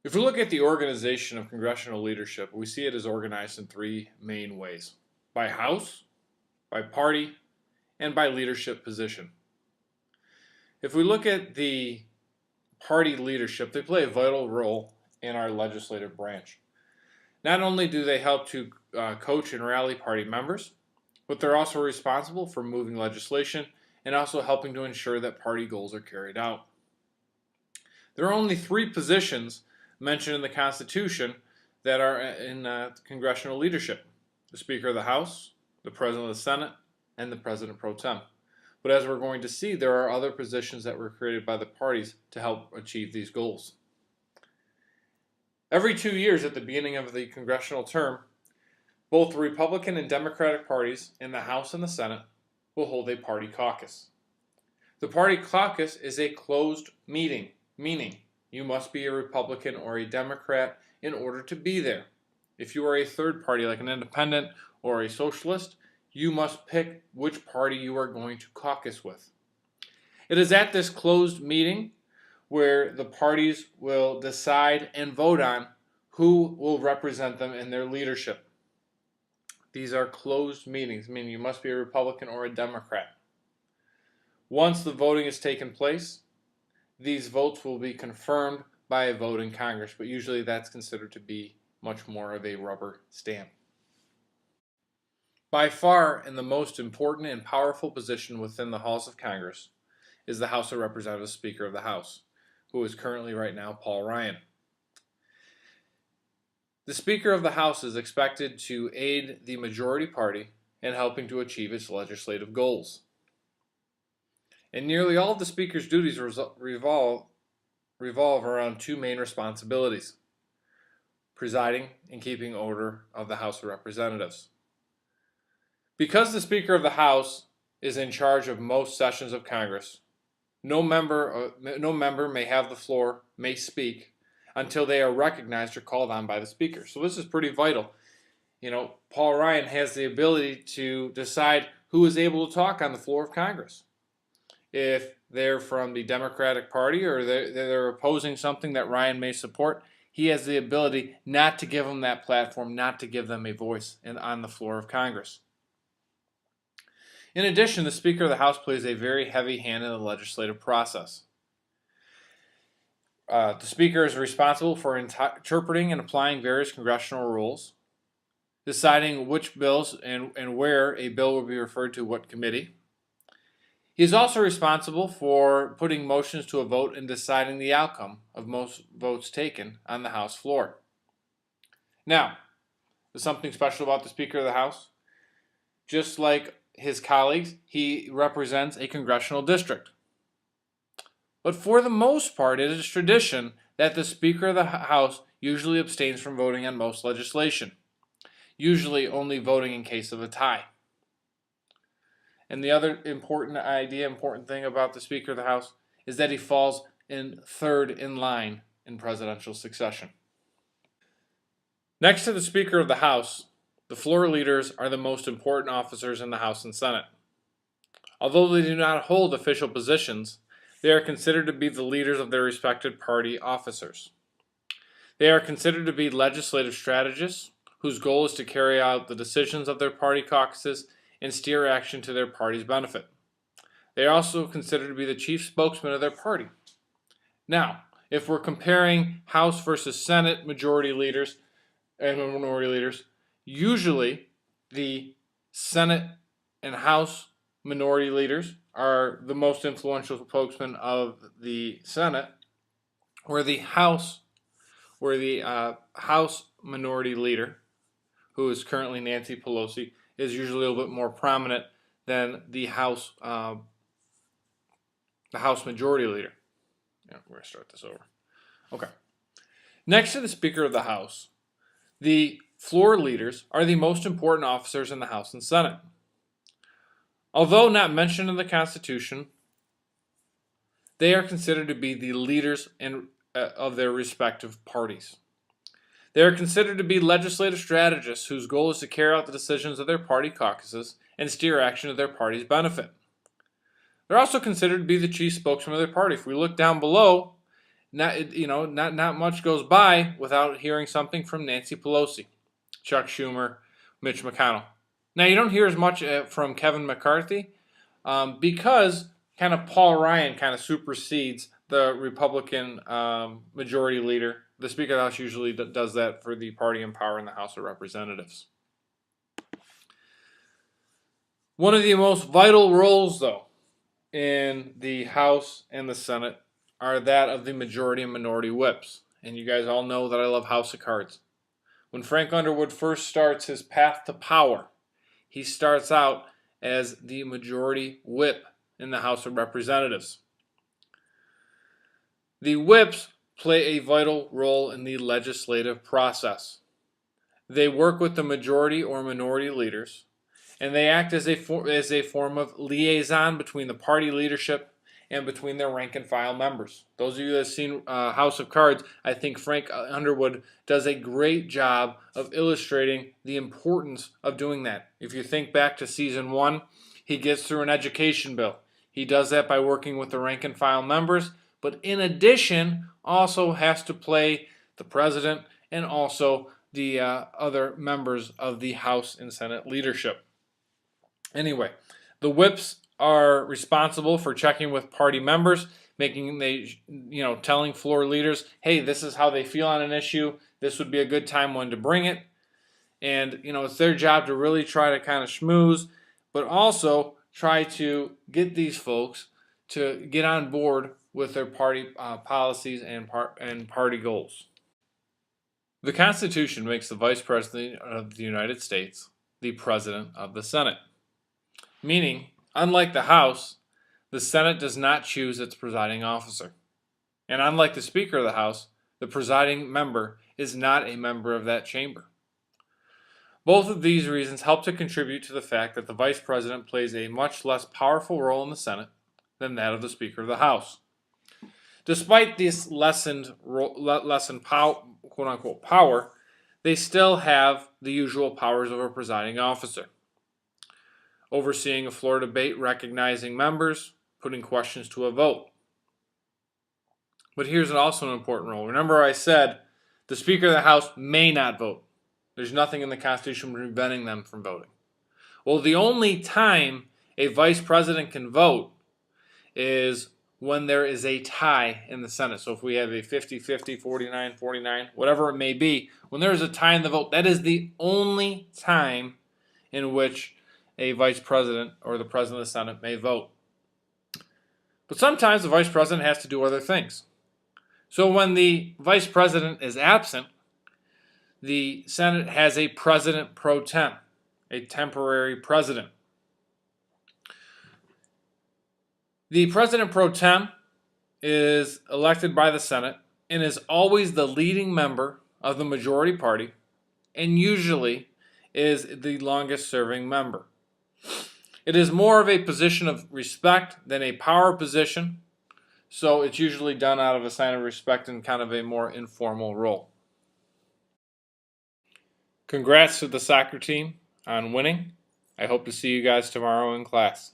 If we look at the organization of congressional leadership, we see it as organized in three main ways: by House, by party, and by leadership position. If we look at the party leadership, they play a vital role in our legislative branch. Not only do they help to coach and rally party members, but they're also responsible for moving legislation and also helping to ensure that party goals are carried out. There are only three positions mentioned in the Constitution that are in congressional leadership: the Speaker of the House, the President of the Senate, and the President pro tem. But as we're going to see, there are other positions that were created by the parties to help achieve these goals. Every 2 years at the beginning of the congressional term, both the Republican and Democratic parties in the House and the Senate will hold a party caucus. The party caucus is a closed meeting, meaning you must be a Republican or a Democrat in order to be there. If you are a third party like an independent or a socialist, you must pick which party you are going to caucus with. It is at this closed meeting where the parties will decide and vote on who will represent them in their leadership. These are closed meetings, meaning you must be a Republican or a Democrat. Once the voting has taken place, these votes will be confirmed by a vote in Congress, but usually that's considered to be much more of a rubber stamp. By far, and the most important and powerful position within the halls of Congress is the House of Representatives Speaker of the House, who is currently right now Paul Ryan. The Speaker of the House is expected to aid the majority party in helping to achieve its legislative goals. And nearly all of the Speaker's duties revolve around two main responsibilities: presiding and keeping order of the House of Representatives. Because the Speaker of the House is in charge of most sessions of Congress, no member may have the floor, may speak, until they are recognized or called on by the Speaker. So this is pretty vital. Paul Ryan has the ability to decide who is able to talk on the floor of Congress. If they're from the Democratic Party or they're opposing something that Ryan may support, he has the ability not to give them that platform, not to give them a voice on the floor of Congress. In addition, the Speaker of the House plays a very heavy hand in the legislative process. The Speaker is responsible for interpreting and applying various congressional rules, deciding which bills and where a bill will be referred to what committee. He is also responsible for putting motions to a vote and deciding the outcome of most votes taken on the House floor. Now, there's something special about the Speaker of the House. Just like his colleagues, he represents a congressional district. But for the most part, it is tradition that the Speaker of the House usually abstains from voting on most legislation, usually only voting in case of a tie. And the other important thing about the Speaker of the House is that he falls in third in line in presidential succession. Next to the Speaker of the House, the floor leaders are the most important officers in the House and Senate. Although they do not hold official positions, they are considered to be the leaders of their respected party officers. They are considered to be legislative strategists whose goal is to carry out the decisions of their party caucuses and steer action to their party's benefit. They are also considered to be the chief spokesman of their party. Now, if we're comparing House versus Senate majority leaders and minority leaders, usually the Senate and House minority leaders are the most influential spokesman of the Senate, where the House minority leader, who is currently Nancy Pelosi, is usually a little bit more prominent than the House majority leader. Yeah, we're going to start this over. Okay. Next to the Speaker of the House, the floor leaders are the most important officers in the House and Senate. Although not mentioned in the Constitution, they are considered to be the leaders of their respective parties. They are considered to be legislative strategists whose goal is to carry out the decisions of their party caucuses and steer action to their party's benefit. They're also considered to be the chief spokesman of their party. If we look down below, not much goes by without hearing something from Nancy Pelosi, Chuck Schumer, Mitch McConnell. Now, you don't hear as much from Kevin McCarthy because kind of Paul Ryan kind of supersedes the Republican majority leader. The Speaker of the House usually does that for the party in power in the House of Representatives. One of the most vital roles, though, in the House and the Senate are that of the majority and minority whips. And you guys all know that I love House of Cards. When Frank Underwood first starts his path to power, he starts out as the majority whip in the House of Representatives. The whips play a vital role in the legislative process. They work with the majority or minority leaders, and they act as a form of liaison between the party leadership and between their rank and file members. Those of you that have seen House of Cards, I think Frank Underwood does a great job of illustrating the importance of doing that. If you think back to season 1, he gets through an education bill. He does that by working with the rank and file members, but in addition, also has to play the president and also the other members of the House and Senate leadership. Anyway, the whips are responsible for checking with party members, telling floor leaders, hey, this is how they feel on an issue. This would be a good time when to bring it. And, it's their job to really try to kind of schmooze, but also try to get these folks to get on board with their party policies and party goals. The Constitution makes the Vice President of the United States the President of the Senate, meaning, unlike the House, the Senate does not choose its presiding officer. And unlike the Speaker of the House, the presiding member is not a member of that chamber. Both of these reasons help to contribute to the fact that the Vice President plays a much less powerful role in the Senate than that of the Speaker of the House. Despite this lessened quote-unquote power, they still have the usual powers of a presiding officer. Overseeing a floor debate, recognizing members, putting questions to a vote. But here's also an important role. Remember I said the Speaker of the House may not vote. There's nothing in the Constitution preventing them from voting. Well, the only time a Vice President can vote is when there is a tie in the Senate. So if we have a 50-50, 49-49, whatever it may be, when there is a tie in the vote, that is the only time in which a Vice President or the President of the Senate may vote. But sometimes the Vice President has to do other things. So when the Vice President is absent, the Senate has a President pro tem, a temporary president. The President pro tem is elected by the Senate and is always the leading member of the majority party and usually is the longest serving member. It is more of a position of respect than a power position, so it's usually done out of a sign of respect and kind of a more informal role. Congrats to the soccer team on winning. I hope to see you guys tomorrow in class.